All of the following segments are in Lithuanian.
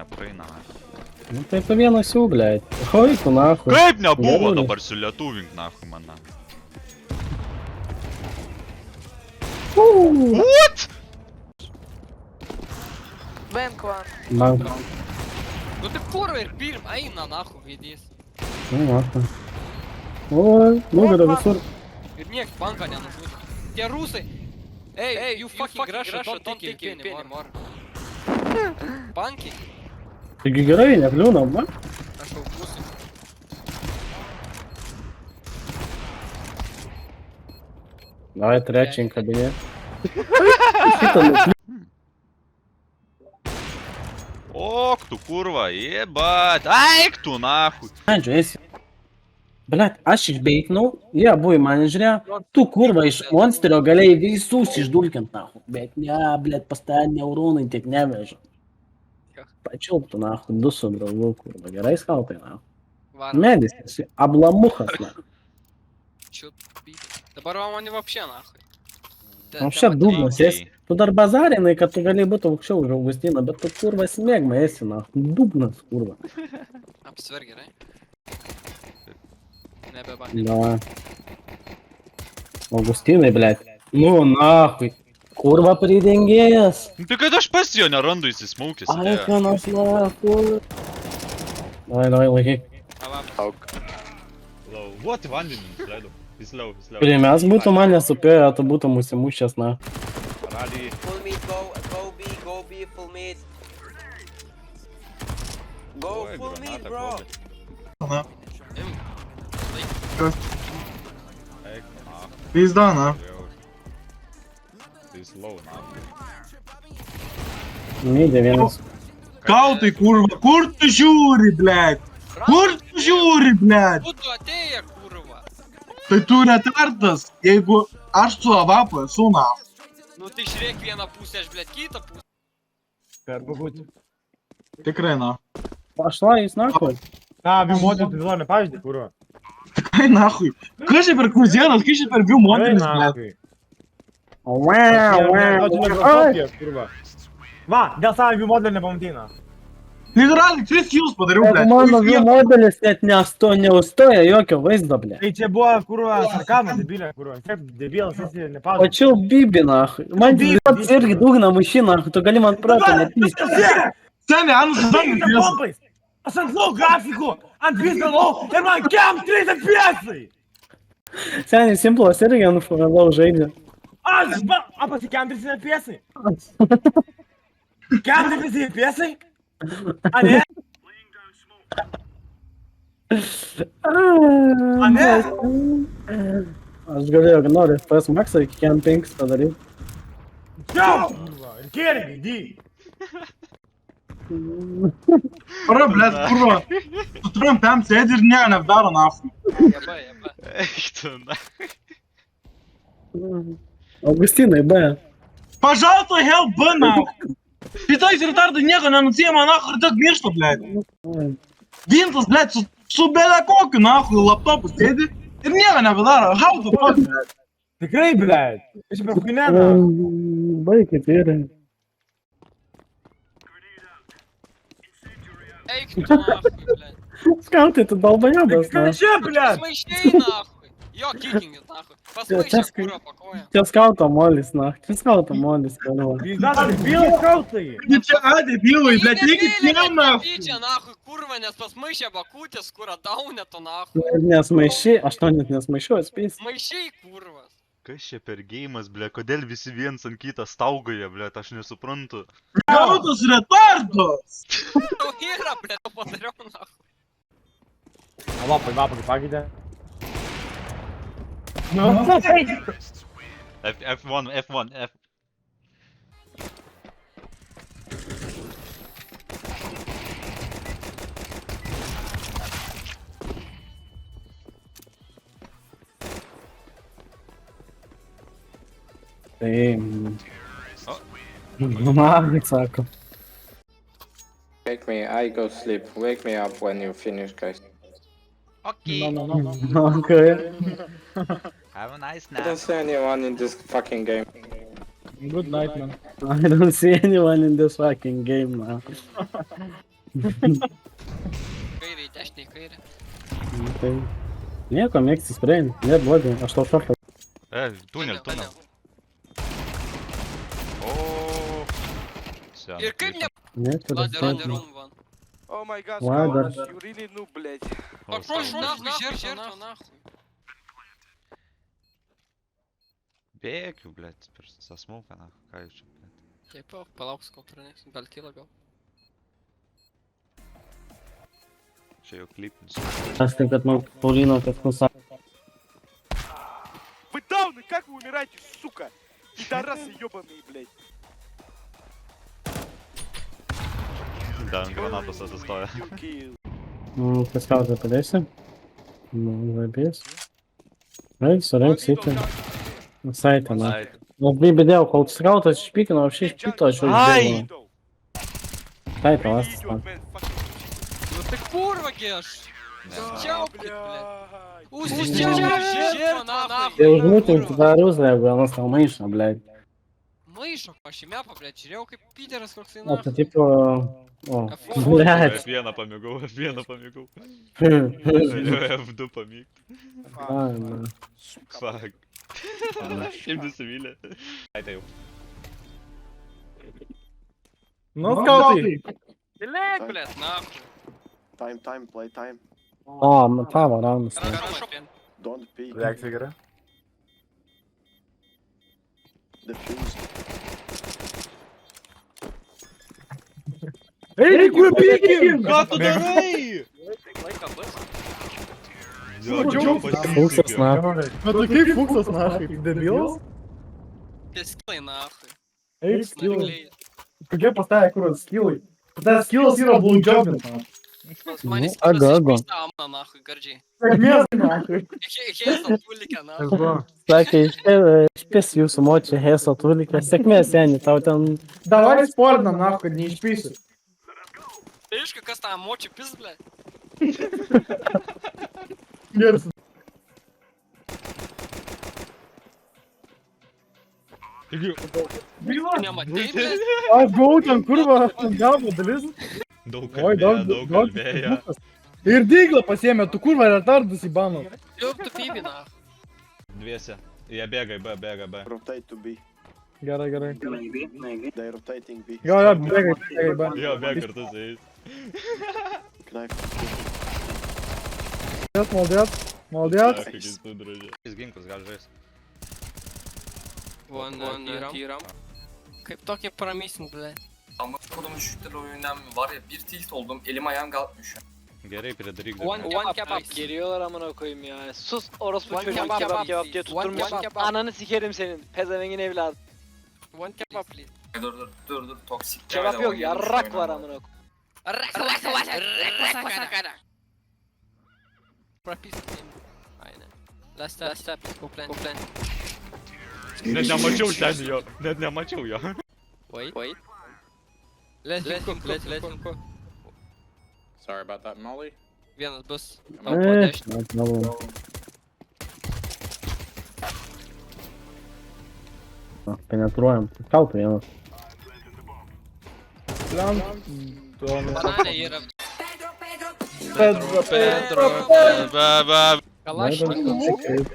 nepraeina. Nu tai tu vienas jų, blėt. Oi, tu nahui. Kaip nebuvo Gerai. dabar su lietuvink nahui mane? What? Bank one. Bank. Nu tai kurva ir pirm, eina nahu vidys. Nu, matai. Oi, nugarą visur. Ir nieks banką nenužudė. Tie rusai. Hey, you fucking Russia, don't take it anymore. Bankiai? Taigi gerai, nekliūnam, na? Aš jau būsiu. Davai trečią kabinė. Šitą nukliūnam. Ok, tu kurva, jebat. Eik tu nahui. Andžiu, esi. Blet, aš išbeiknau, jie abu į mane žiūrėjo, tu kurva iš monsterio galėjai visus išdulkint, nahu. Bet ne, blet, pas tave neuronai tiek neveža. Pačiulp tu, nahu, du su draugu, kurva, gerai skautai, nahu. Medis esi, ablamuchas, nahu. Dabar va mani vapšė nahui. Вообще дубnas esi. Tu dar bazarinai, kad tu galėjai būti aukščiau už Augustiną, bet tu kurva smėgma esi, nahu. Dubnas, kurva. Apsver gerai. Nebebandė. Da. Augustinai, blet. Nu, nahui. Kurva pridengėjas. Tai kad aš pas jo nerandu įsismaukęs. Ai, kanas, nahui. Davai, laikyk. What vandenį leidau. Jis liau. Prie mes būtų mane supėję, tu būtum užsimušęs, na. Rally. Full meat, go B, full meat. Go Oi, full meat, granatą bro. kopė. Kas? Eik, nahui. Pizda, na. Tai slow, nahui. Mydė vienas. Kautai, kurva, kur tu žiūri, blėt? Kur tu žiūri, blėt? Būtų atėję kurva. Tai tu retardas, jeigu aš su avapu esu, na. Nu tai žiūrėk vieną pusę, aš blėt kitą pusę. Tikrai, na. Пошла и нахуй. А, ви можете да не пазите, курва. Tikrai, nahui. Kas čia per kuzienas, kas čia per view modelis, blėt? Курва. Va, dėl savo vi modelį nepamatyna. Tai realiai 3 kills padariau, blėt. Mano vien modelis net neustoja jokio vaizdo, ble. Tai čia buvo, kurva, sarkamas, debilė, kurva. Kaip debilas, esi nepazė. Pačiau bibi, nahui. Man pats irgi dugna mašina, nahui. Tu gali man prato netysti. Seni, ant žemės. Aš ant low grafikų, ant viską low, ir man kem 3 FPS-ai. Seniai, simplas irgi ant FNL žaidžia. Aš, apasi kem 3 FPS-ai. Kem 3 FPS-ai? A ne? A ne? Aš galėjau, kad noriu FPS maxą iki Cam 5 padaryti. Jau! Kurva, ir kėrgi, di. Para, blėt, kurva. Tu trampiam sėdi ir nieko neapdaro, nahui. Jeba. Eik tu nahui. Augustinai, B. Пожалуйста, help, B, nahui. Šitais retardai nieko nenucijama, nahui, ir tik miršta, blėt. Gintas, blėt, su bėda kokiu, nahui, laptopu sėdi ir nieko nepadaro. How the fuck, blėt? Tikrai, blėt. Aš per huineną. Baikit ir. Eik tu nahui, blėt. Skautai, tu dalbajabas, na. Kas čia, blėt? Pasmaiščiai nahui. Jo, kikingis nahui. Pasmaiščiai kurva pakoja. Čia skauto molis, na. Čia skauto molis, kalva. Pizda, debilas skautai. Tai čia, debilai, blėt, reikia tiem, nahui. Čia nahui kurva, nes pasmaišė bakutės, kurą daunė to nahui. Nesmaišiai, aš to net nesmaišiau, atspės. Maišiai kurvas. Kas čia per geimas, ble, kodėl visi viens ant kitą staugoja, ble, aš nesuprantu. Gautas retardas. Tau yra, blėt, to padariau nahui. Vapai, pakeitė. F1, F. Tai... Magnet sako. Wake me, I go sleep. Wake me up when you finish, guys. Okay. No. Okay. Have a nice I don't nap. see anyone in this fucking game. Good night, man. I don't see anyone in this fucking game now. Kairė, į dešinę, į kairę. Tai nieko, mėgsti sprain, net blogai, aš tau šortą. Tunel. O. Ir kaip ne... Net ir Ладно, рун ван. Oh my god, Why Skauras, that- you really noob, блядь. Пошел нахуй, жертва нахуй. Bėgiu, blėt, per sasmauką, na, ką jūs čia, blėt. Taip, palauks, kol pranešim, gal kyla gal. Čia jau klipinis. Aš taip, kad man Paulino kažkas nusakė. Вы дауны, как вы умираете, сука? Пидорасы ебаные, блядь. Ten granatas atsistoja. You kill. Kas kautą padėsi? Zabės. Eik, surenk sitį. Saitą, na. Labai bėdėjau, kol skautas išpykino, apšiai išpykto, aš jau išbėgau. Saitą, lastas man. Idiot, man, fucking Ну ты курва, Геш! Чаупкит, блядь! блядь. Устичал, жертва нахуй! Tai užmutinti tą rūzlę, jeigu vienas tau maišą, blėd. Maišo, aš įmepa, blядь, žiūrėjau kaip Piteras koks tai O, tai nahui. tipo... O, blėd. F1 pamėgau. F2 pamėgti. Ai, na. Fuck. Kaip nusivylė. Tai jau. Ну, скауты. Блядь, блядь, нахуй! Time, play time. O, tavo raunas. Хорошо, Don't peek. Reakcija gera. Defuse. Эй, kur pykį! Ką tu darai? laiką bus. Fuksas, na. Bet tu kaip fuksas, nahai, kaip debilas? Tie skilai, nahui. Eik, skilai. Snargliai. Kokie pastavė, kur skilai? Tas skilas yra blowjobint, nahai. Pas mane Nu, aga, skillas aga. išpista amna, nahui, gardžiai. Sėkmės, nahai. Hėzal pulikę, nahui. Sakė, išpės jūsų močią Heso tulikę. Sėkmės, seni, tau ten... Davai sporinam, nahai, kad neišpysiu. Tai iškai, kas tą močią pis, blядь? Geras. Nematei, blядь? Aš buvau ten, kurva, gavo dalis. Daug Oi, kalbėjo, daug kalbėjo. Ir dyglą pasiėmė, tu kurva retardus į baną. Juk tu pibi, nahui. Dviese. Jie bėga į B, bėga B. Rotate to B. Gerai, gerai. They rotating B. Jo, bėgai, bėgai. Jo, bėga kartu su jais. Knife. Maldėt. Kaip jis sudražė. Jis ginklus gali žaisti. Von, tiram. Kaip tokį pramisint, blядь. Ama kodumun şutları oyundan var ya bir tilt oldum elim ayağım kalkmıyor şu an. Gerai, pridaryk. One kebab. Geliyorlar amına koyayım ya. Sus orospu One çocuğu kebap, kebap diye please. One tutturmuşsun. kebap. Ananı sikerim senin. Pezevengin evladı. One kebab, please. Dur toksik. Kebap yok yarrak var amına koyayım. Прописать. Aynen. Last step, go plan. Net nemačiau ten jo. Net nemačiau jo. Wait. Let him cook. Sorry about that, Molly. Vienas bus. Penetruojam. Kautų vienas. Bananė yra.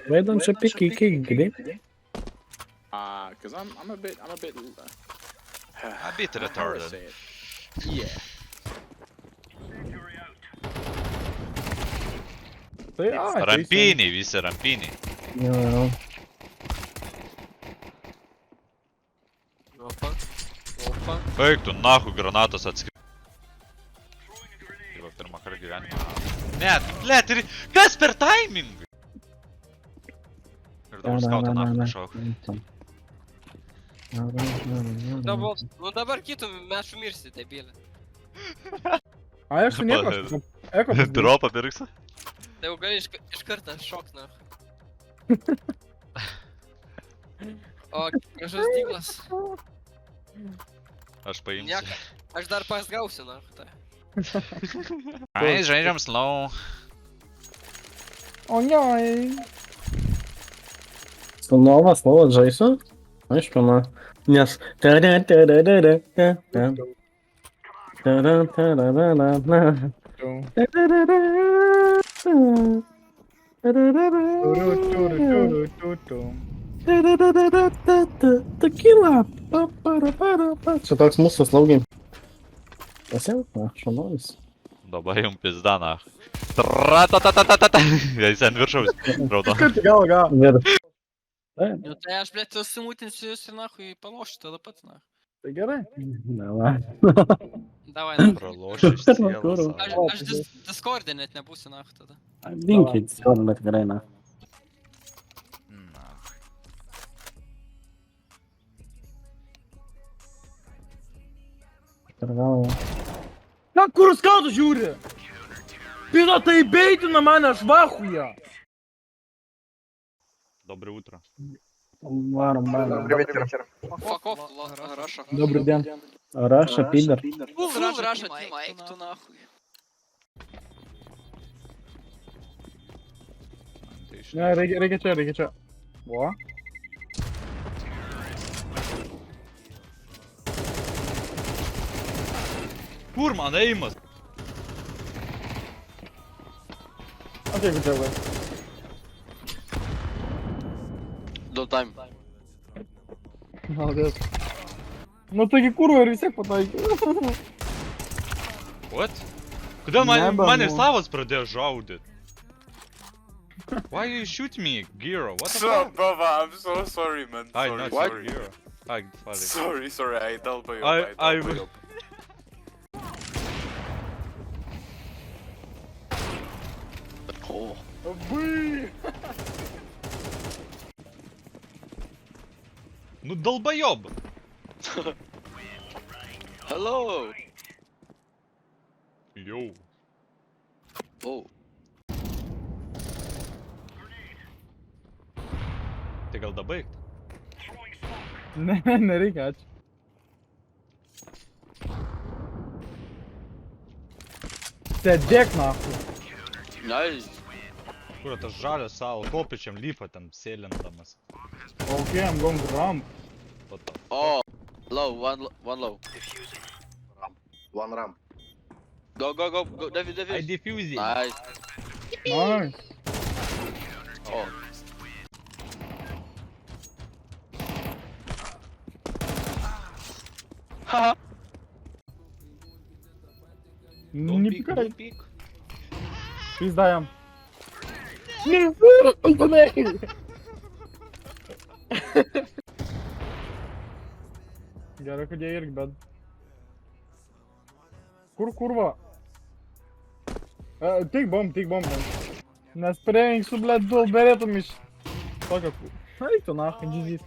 Vaidam čia pikį, gili. Cause I'm a bit, A bit retarded. Yeah. Tai, Rampiniai, visi rampiniai. Jo. Opa. Baig tu, nahu, granatos atskri. Tai va, pirmą kartą gyvenimą. Net, blėt, ir kas per timing? Ir dabar skautą nahu šauk. Nu dabar kitų mes šumirsi, debilė. Ai, aš su nieko. Eko. Dropą pirksi? Tai jau gali iš karto šokt, na. O, gražus dyglas. Aš paimsiu. Nieka, aš dar pasgausiu, na. Ai, žaidžiam slow. O ne. Su Novas žaisiu? Aišku, na. Nes... Tequila. Čia toks mūsų slaugiai. Pasiau? Na, šanovis. Dabar jums pizda, na. Tratatatatata. Jis ant viršaus. Raudo. Vir. Nu tai aš, blėt, susimutinsiu jūs ir nahui palošiu tada pats, na. Tai gerai. Davai. Davai, na. Pralošiu iš sielos. Aš Discord'e net nebūsiu, nahui tada. Dinkit, bet gerai, na. Na kur skautų žiūri? Pino tai beitina mane švachuja. Доброе утро. Varom, varom. Fuck off, Russia. Добрый день. Раша, пидор. Full Russia team, eik tu nahui. Ne, reikia čia. O? Kur man eimas? Ateik čia, vai. No time. Malodės. Nu taigi kurva ir vis tiek pataikė. What? Kodėl mane savas pradėjo žaudyt? Why you shoot me, Giro? What the fuck? Brother, I'm so sorry, man. Ai, Sorry, not sorry. sorry, Giro. Ai, sorry. Sorry, I dalbajau. I Ну долбоёб! Hello. Йоу. Oh. Tai gal dabaigt? Ne, nereikia, ačiū. Sėdėk, nahu. Nice. Kur tas žalias savo kopičiam lypa ten sėlindamas? Okay, I'm going to ramp. What the Oh. Low, one low. One ramp. Go, David. I defuse it. Nice. Nice. Oh. Haha. Не пикай. peek. Пизда jam. Gerai, kad jie irgi, bet... Kur kurva? Tik bomb. Nesprejink su, blėt, du berėtum iš... Tokio kur... Eik tu, nahu, GG's.